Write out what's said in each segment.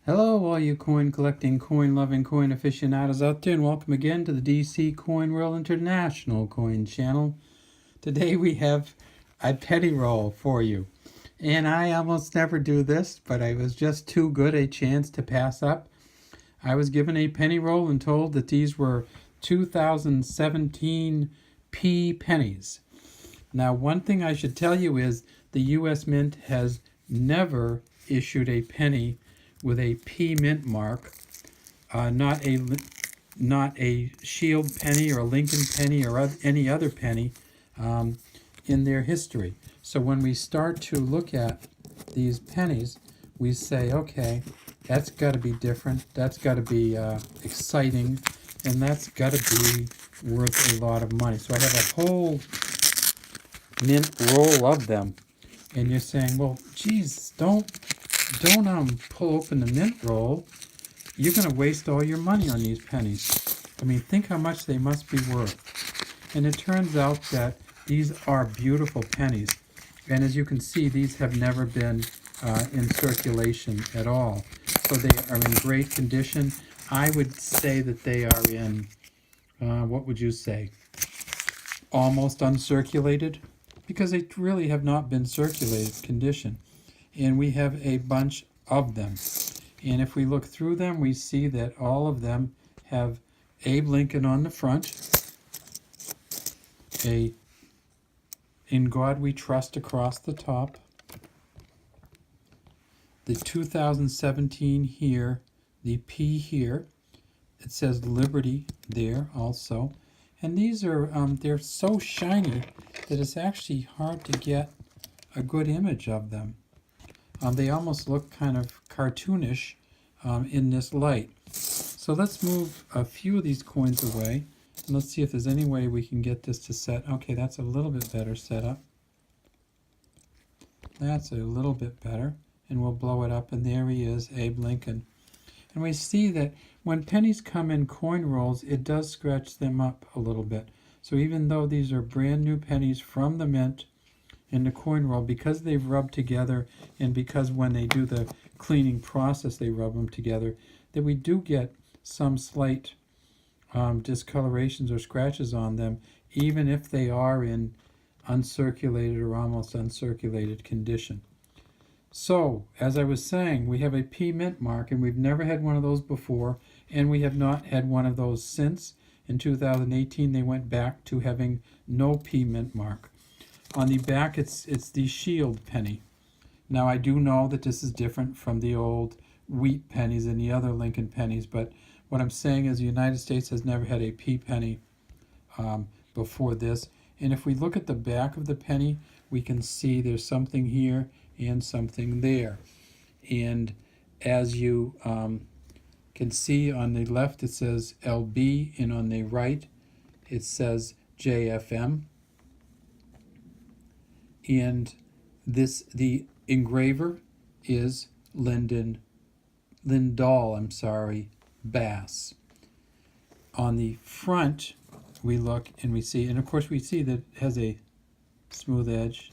Hello, all you coin collecting, coin loving, coin aficionados out there, and welcome again to the DC Coin World International Coin Channel. Today we have a penny roll for you. And I almost never do this, but I was just too good a chance to pass up. I was given a penny roll and told that these were 2017 P pennies. Now, one thing I should tell you is the U.S. Mint has never issued a penny with a P mint mark, not a Shield penny or a Lincoln penny or any other penny in their history. So when we start to look at these pennies, we say, okay, that's got to be different, that's got to be exciting, and that's got to be worth a lot of money. So I have a whole mint roll of them, and you're saying, well, geez, don't pull open the mint roll. You're going to waste all your money on these pennies. I mean, think how much they must be worth. And it turns out that these are beautiful pennies. And as you can see, these have never been in circulation at all. So they are in great condition. I would say that they are in, what would you say, almost uncirculated? Because they really have not been circulated condition. And we have a bunch of them. And if we look through them, we see that all of them have Abe Lincoln on the front, a In God We Trust across the top, the 2017 here, the P here, it says Liberty there also. And these are, they're so shiny that it's actually hard to get a good image of them. They almost look kind of cartoonish in this light. So let's move a few of these coins away, and let's see if there's any way we can get this to set. Okay, that's a little bit better setup. That's a little bit better, and we'll blow it up, and there he is, Abe Lincoln. And we see that when pennies come in coin rolls, it does scratch them up a little bit. So even though these are brand new pennies from the mint, in the coin roll, because they've rubbed together, and because when they do the cleaning process they rub them together, that we do get some slight discolorations or scratches on them, even if they are in uncirculated or almost uncirculated condition. So, as I was saying, we have a P mint mark, and we've never had one of those before, and we have not had one of those since. In 2018, they went back to having no P mint mark. On the back, it's the Shield penny. Now, I do know that this is different from the old wheat pennies and the other Lincoln pennies, but what I'm saying is the United States has never had a P penny before this. And if we look at the back of the penny, we can see there's something here and something there. And as you can see on the left, it says LB, and on the right, it says JFM. And the engraver is Lyndall, Bass. On the front, we look and we see, and of course we see that it has a smooth edge.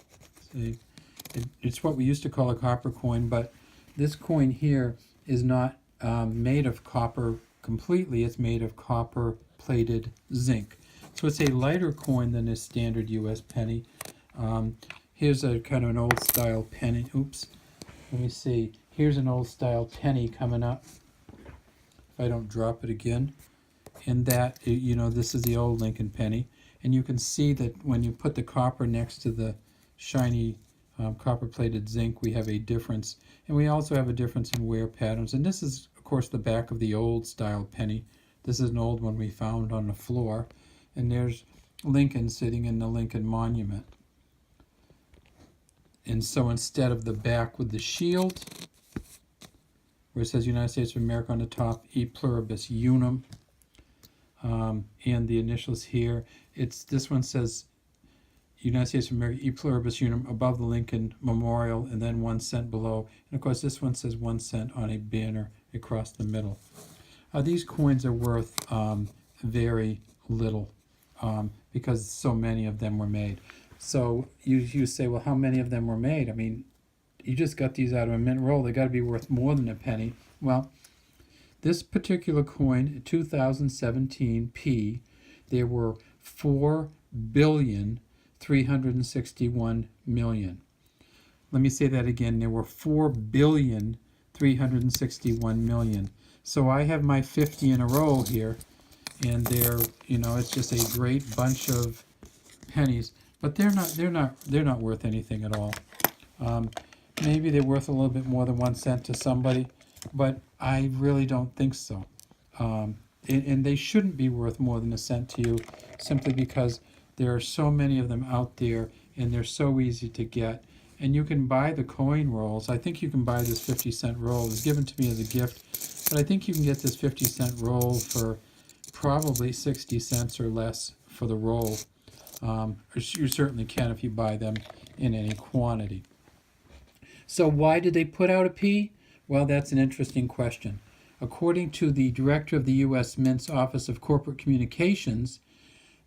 It's what we used to call a copper coin, but this coin here is not made of copper completely. It's made of copper plated zinc. So it's a lighter coin than a standard U.S. penny. Here's a kind of an old style penny. Oops. Let me see. Here's an old style penny coming up. If I don't drop it again. And that, you know, this is the old Lincoln penny. And you can see that when you put the copper next to the shiny copper plated zinc, we have a difference. And we also have a difference in wear patterns. And this is, of course, the back of the old style penny. This is an old one we found on the floor. And there's Lincoln sitting in the Lincoln Monument. And so instead of the back with the shield, where it says United States of America on the top, E Pluribus Unum, and the initials here, this one says United States of America, E Pluribus Unum, above the Lincoln Memorial, and then 1 cent below. And of course this one says 1 cent on a banner across the middle. These coins are worth very little because so many of them were made. So you say, well, how many of them were made? I mean, you just got these out of a mint roll. They got to be worth more than a penny. Well, this particular coin, 2017 P, there were 4,361,000,000. Let me say that again. There were 4,361,000,000. So I have my 50 in a roll here, and they're, it's just a great bunch of pennies, but they're not worth anything at all. Maybe they're worth a little bit more than 1 cent to somebody, but I really don't think so. And they shouldn't be worth more than 1 cent to you, simply because there are so many of them out there, and they're so easy to get. And you can buy the coin rolls. I think you can buy this 50-cent roll. It was given to me as a gift, but I think you can get this 50-cent roll for probably 60 cents or less for the roll. You certainly can if you buy them in any quantity. So why did they put out a P? Well, that's an interesting question. According to the director of the U.S. Mint's Office of Corporate Communications,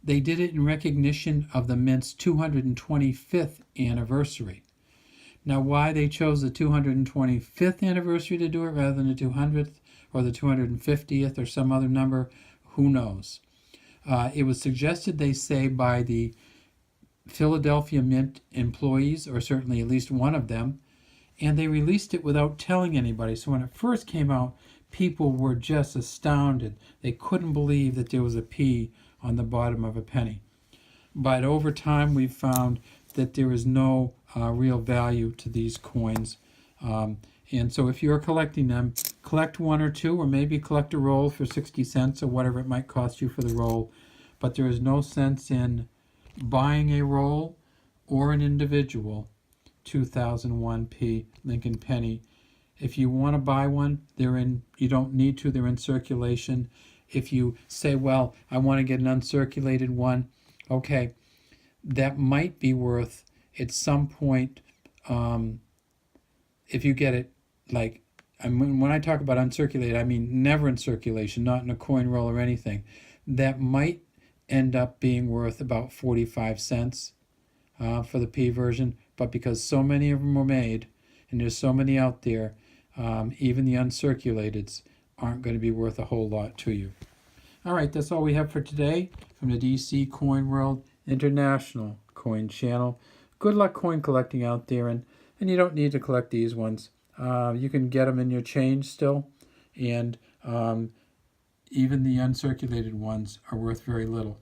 they did it in recognition of the Mint's 225th anniversary. Now, why they chose the 225th anniversary to do it rather than the 200th or the 250th or some other number, who knows? It was suggested, they say, by the Philadelphia Mint employees, or certainly at least one of them, and they released it without telling anybody. So when it first came out, people were just astounded. They couldn't believe that there was a P on the bottom of a penny. But over time, we've found that there is no real value to these coins. And so if you're collecting them, collect 1 or 2, or maybe collect a roll for 60 cents or whatever it might cost you for the roll. But there is no sense in buying a roll or an individual 2001 P Lincoln penny. If you want to buy one, you don't need to, they're in circulation. If you say, well, I want to get an uncirculated one, okay, that might be worth at some point, if you get it, when I talk about uncirculated, I mean never in circulation, not in a coin roll or anything. That might end up being worth about 45 cents for the P version, but because so many of them were made, and there's so many out there, even the uncirculateds aren't going to be worth a whole lot to you. All right, that's all we have for today from the DC Coin World International Coin Channel. Good luck coin collecting out there, and you don't need to collect these ones. You can get them in your change still, and even the uncirculated ones are worth very little.